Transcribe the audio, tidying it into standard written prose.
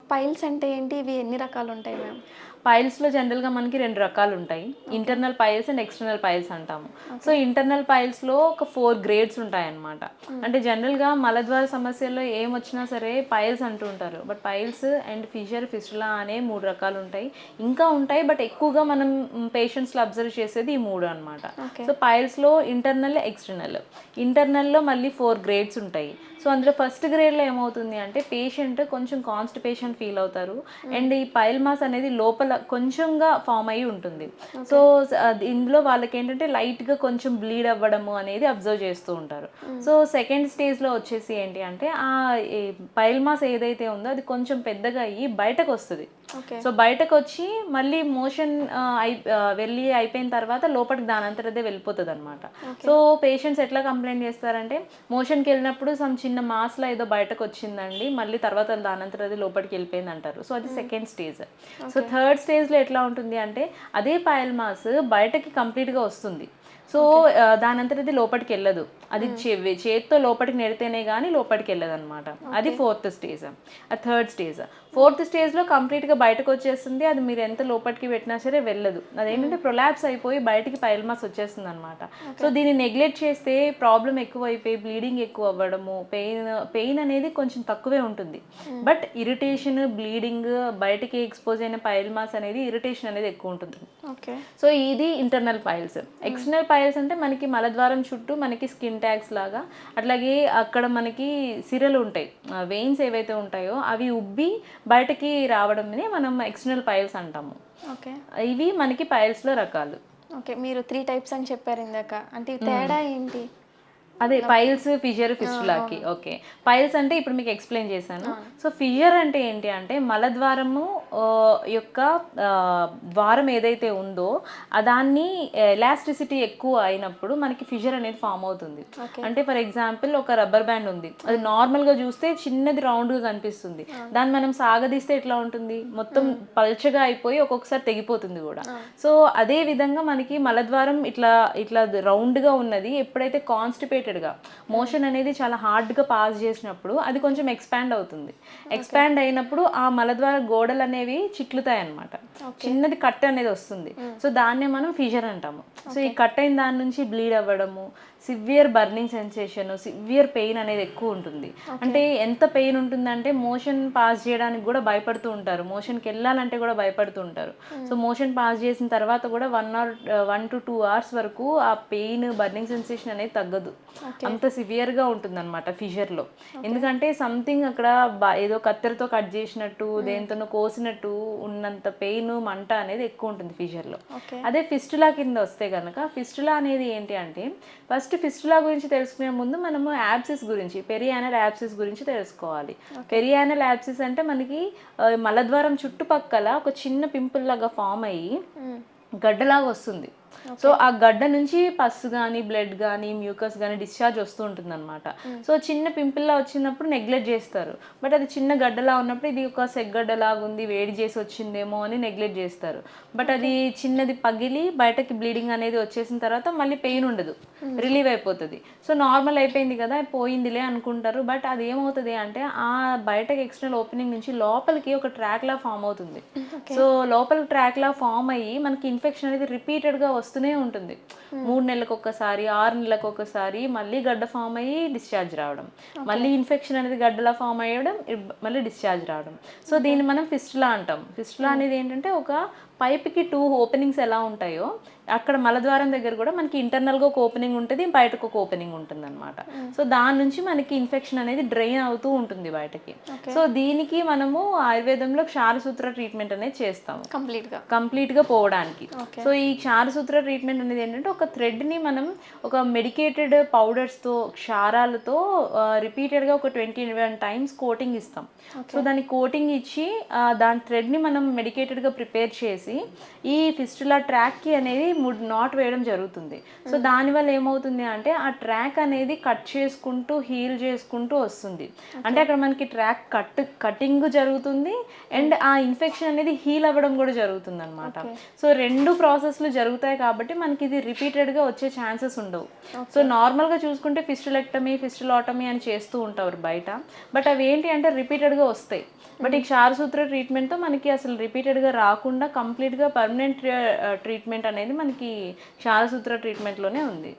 Piles అంటే ఏంటి? ఇవి ఎన్ని రకాలు ఉంటాయి మ్యామ్? పైల్స్‌లో జనరల్‌గా మనకి 2 రకాలుంటాయి. Okay. Internal piles and external piles అంటాము. So, okay. ఇంటర్నల్ పైల్స్‌లో ఒక 4 గ్రేడ్స్ ఉంటాయన్నమాట. హ్మ్. అంటే జనరల్‌గా మలద్వార సమస్యల్లో ఏమొచ్చినా సరే పైల్స్ అంటూ ఉంటారు. But piles and fissure, fistula అనే 3 రకాలుంటాయి. ఇంకా ఉంటాయి బట్ ఎక్కువగా మనం పేషెంట్స్‌లో అబ్జర్వ్ చేసేది ఈ 3 అన్నమాట. ఓకే. సో, పైల్స్‌లో ఇంటర్నల్, ఎక్స్‌టర్నల్. ఇంటర్నల్‌లో మళ్ళీ 4 గ్రేడ్స్ ఉంటాయి. సో, అందులో ఫస్ట్ గ్రేడ్‌లో ఏమవుతుంది అంటే పేషెంట్ కొంచెం కాన్‌స్టిపేషన్ ఫీల్ అవుతారు. అండ్ ఈ పైల్ మాస్ అనేది లోపల కొంచెంగా ఫామ్ అయ్యి ఉంటుంది. So, okay. ఇందులో వాళ్ళకేంటంటే లైట్‌గా కొంచెం బ్లీడ్ అవ్వడము అనేది అబ్జర్వ్ చేస్తూ ఉంటారు. హ్మ్. సో, సెకండ్ స్టేజ్‌లో వచ్చేసి ఏంటి అంటే ఈ పైల్ మాస్ ఏదైతే ఉందో అది కొంచెం పెద్దగా అయ్యి బయటకొస్తది. ఓకే. సో, బయటకొచ్చి మళ్ళీ మోషన్ వెళ్ళి అయిపోయిన తర్వాత లోపటికి దానంతట అదే వెళ్ళిపోతదనమాట. ఓకే. సో, పేషెంట్స్ ఎట్లా కంప్లెయింట్ చేస్తారంటే మోషన్‌కెళ్ళినప్పుడు చిన్న మాస్‌లా ఏదో బయటకొచ్చిందండి. మళ్ళీ తర్వాత దానంతట అది లోపటికెళ్ళిపోయిందంటారు. సో, అది హ్మ్. Second stage. So, okay. Third స్టేజ్‌లో ఎట్లా ఉంటుంది అంటే అదే పైల్ మాస్ బయటకి కంప్లీట్‌గా వస్తుంది. So, okay. దానంతట అది లోపటికెళ్ళదు. అది హ్మ్. చేత్తో లోపటికి నెడితేనే గానీ లోపటికెళ్ళదనమాట. అది okay. Fourth stage. Third stage. హ్మ్. ఫోర్త్ స్టేజ్‌లో కంప్లీట్‌గా బయటకొచ్చేస్తుంది. అది మీరు ఎంత లోపటికి పెట్టినా సరే వెళ్ళదు. హ్మ్. అదేంటంటే ప్రొలాప్స్ అయిపోయి బయటికి పైల్ మాస్ వచ్చేస్తుందనమాట. So, okay. దీన్ని నెగ్లెక్ట్ చేస్తే ప్రాబ్లమ్ ఎక్కువైపోయి బ్లీడింగ్ ఎక్కువ అవ్వడము, పెయిన్ అనేది కొంచెం తక్కువే ఉంటుంది. హ్మ్. బట్ ఇరిటేషన్, బ్లీడింగ్, బయటికి ఎక్స్‌పోజ్ అయిన పైల్ మాస్ అనేది ఇరిటేషన్ అనేది ఎక్కువ ఉంటుంది. ఓకే. సో, ఇది internal piles. Hmm. External piles అంటే మనకి మలద్వారం చుట్టూ మనకి స్కిన్ ట్యాగ్స్ లాగా, అట్లాగే అక్కడ మనకి సిరలు ఉంటాయి. వెయిన్స్ ఏవైతే ఉంటాయో అవి ఉబ్బి బయటకి రావడంని మనం ఎక్స్టర్నల్ పైల్స్ అంటాము. ఓకే. ఇవి మనకి పైల్స్‌లో రకాలు. ఓకే. మీరు 3 టైప్స్ అని చెప్పారు ఇందాక. అంటే ఈ హ్మ్. తేడా ఏంటి? అదే నాకు పైల్స్, ఫిషర్, ఆ! ఫిస్టులాకి. అవును. ఓకే. పైల్స్ అంటే ఇప్పుడు మీకు ఎక్స్‌ప్లెయిన్ చేశాను. ఆ! సో, ఫిషర్ అంటే ఏంటి అంటే మలద్వారము యొక్క ద్వారం ఏదైతే ఉందో దాన్ని ఎలాస్టిసిటీ ఎక్కువ అయినప్పుడు మనకి ఫిషర్ అనేది ఫార్మ్ అవుతుంది. ఓకే. అంటే ఫర్ ఎగ్జాంపుల్ ఒక రబ్బర్ బ్యాండ్ ఉంది. అది హ్మ్. నార్మల్‌గా చూస్తే చిన్నది రౌండ్‌గా కనిపిస్తుంది. ఆ! దాన్ని మనం సాగదీస్తే ఎట్లా ఉంటుంది? మొత్తం హ్మ్. పల్చగా అయిపోయి ఒక్కొక్కసారి తెగిపోతుంది గూడా. ఆ! సో, అదే విధంగా మనకి మలద్వారం ఇట్లా రౌండ్‌గా ఉన్నది ఎప్పుడైతే కాన్‌స్టిపేటెడ్‌గా హ్మ్. మోషన్ అనేది చాలా హార్డ్‌గా పాస్ చేసినప్పుడు అది ఓకే. కొంచెం ఎక్స్‌పాండ్ అవుతుంది. ఓకే. ఎక్స్‌పాండ్ అయినప్పుడు ఆ మలద్వార గోడలనేవి చిట్లుతాయన్నమాట. ఓకే. చిన్నది కట్ అనేది వస్తుంది. హ్మ్. సో, దాన్నే మనం ఫిషర్ అంటాము. సో, ఈ ఓకే. కట్ అయిన దాని నుంచి బ్లీడ్ అవ్వడము, severe burning sensation, severe pain అనేది ఎక్కువ ఉంటుంది. ఓకే. అంటే ఎంత పెయిన్ ఉంటుందంటే మోషన్ పాస్ చేయడానికి గూడా భయపడుతూ ఉంటారు. మోషన్‌కెళ్ళాలంటే గూడా భయపడుతూ ఉంటారు. సో, హ్మ్. మోషన్ పాస్ చేసిన తర్వాత కూడా 1-2 అవర్స్ వరకు ఆ పెయిన్, బర్నింగ్ సెన్సేషన్ అనేది తగ్గదు. ఓకే. అంత సివియర్‌గా ఉంటుందన్నమాట ఫిషర్‌లో. ఓకే. ఎందుకంటే సంథింగ్ అక్కడ ఏదో కత్తెరతో కట్ చేసినట్టు, హ్మ్. దేనితోనో కోసినట్టు ఉన్నంత పెయిన్, మంట అనేది ఎక్కువ ఉంటుంది ఫిషర్‌లో. ఓకే. అదే ఫిస్టులా కింద వస్తే గనక ఫిస్టులా అనేది ఏంటి అంటే ఫస్ట్ ఫిస్టులా గురించి తెలుసుకునే ముందు మనము యాబ్సిస్ గురించి, పెరియానల్ యాబ్సిస్ గురించి తెలుసుకోవాలి. ఓకే. పెరియానల్ యాబ్సిస్ అంటే మనకి మలద్వారం చుట్టుపక్కల ఒక చిన్న పింపుల్ లాగా ఫామ్ అయ్యి హ్మ్. గడ్డలాగా వస్తుంది. So, okay. ఆ గడ్డ నుంచి పస్ గాని, బ్లడ్ గాని, మ్యూకస్ గాని డిశ్చార్జ్ వస్తూ ఉంటుందనమాట. హ్మ్. సో, చిన్న పింపుల్‌లా వచ్చినప్పుడు నెగ్లెక్ట్ జేస్తారు. బట్ అది చిన్న గడ్డలా ఉన్నప్పుడు ఇది ఒక సెగ్గడ్డలాగుంది, వేడి చేసి వచ్చిందేమో అని నెగ్లెక్ట్ జేస్తారు. But okay. అది చిన్నది పగిలి బయటకి బ్లీడింగ్ అనేది వచ్చేసిన తర్వాత మళ్ళీ పెయిన్ ఉండదు. హ్మ్. రిలీవ్ అయిపోతది. సో, నార్మల్ అయిపోయింది గదా! పోయిందిలే అనుకుంటారు. బట్ అదేమవుతది అంటే బయటకి ఎక్స్టర్నల్ ఓపెనింగ్ నుంచి లోపలికి ఒక ట్రాక్‌లా ఫార్మ్ అవుతుంది. ఓకే. సో, లోపల ట్రాక్‌లా ఫార్మ్ అయ్యి మనకి ఇన్ఫెక్షన్ అనేది రిపీటెడ్‌గా వస్తూనే ఉంటుంది. హ్మ్. 3 నెలలకొకసారి, 6 నెలలకొకసారి మళ్ళీ గడ్డ ఫార్మ్ అయ్యి డిశ్చార్జ్ రావడం. ఓకే. మళ్ళీ ఇన్ఫెక్షన్ అనేది గడ్డలా ఫార్మ్ అయ్యడం, మళ్ళీ డిశ్చార్జ్ రావడం. So, okay. దీన్ని మనం ఫిస్టులా అంటాం. ఫిస్టులా హ్మ్. అనేది ఏంటంటే ఒక పైప్‌కి 2 ఓపెనింగ్స్ ఎలా ఉంటాయో, అక్కడ మలద్వారం దగ్గర గూడా మనకి ఇంటర్నల్‌గా ఒక ఓపెనింగ్ ఉంటది. బయటకు ఒక ఓపెనింగ్ ఉంటుందన్నమాట. హ్మ్. సో, దాని నుంచి మనకి ఇన్ఫెక్షన్ అనేది డ్రైన్ అవుతూ ఉంటుంది బయటకి. ఓకే. సో, దీనికి మనము ఆయుర్వేదంలో క్షారసూత్ర ట్రీట్మెంట్ అనేది చేస్తాము. కంప్లీట్‌గా. కంప్లీట్‌గా పోవడానికి. ఓకే. సో, ఈ క్షారసూత్ర ట్రీట్మెంట్ అనేది ఏంటంటే ఒక థ్రెడ్‌ని మనం ఒక మెడికేటెడ్ పౌడర్స్‌తో, క్షారాలతో రిపీటెడ్‌గా ఒక 21 టైమ్స్ కోటింగ్ ఇస్తాం. So, okay. దానికి కోటింగ్ ఇచ్చి దాని థ్రెడ్‌ని మనం మెడికేటెడ్‌గా ప్రిపేర్ చేసి చెప్పేసి ఈ ఫిస్టులా ట్రాక్కి అనేది నాట్ వేయడం జరుగుతుంది. సో దానివల్ల ఏమవుతుంది అంటే ఆ ట్రాక్ అనేది కట్ చేసుకుంటూ హీల్ చేసుకుంటూ వస్తుంది. అంటే అక్కడ మనకి ట్రాక్ కటింగ్ జరుగుతుంది అండ్ ఆ ఇన్ఫెక్షన్ అనేది హీల్ అవ్వడం కూడా జరుగుతుంది అనమాట. సో 2 ప్రాసెస్లు జరుగుతాయి కాబట్టి మనకి ఇది రిపీటెడ్గా వచ్చే ఛాన్సెస్ ఉండవు. సో నార్మల్గా చూసుకుంటే ఫిస్టులెక్టమీ ఫిస్టులాటమీ అని చేస్తూ ఉంటారు బయట, బట్ అవి ఏంటి అంటే రిపీటెడ్గా వస్తాయి. బట్ ఈ క్షారసూత్ర ట్రీట్మెంట్తో మనకి అసలు రిపీటెడ్గా రాకుండా కంప్లీట్గా పర్మనెంట్ ట్రీట్మెంట్ అనేది మనకి క్షారసూత్ర ట్రీట్మెంట్లోనే ఉంది.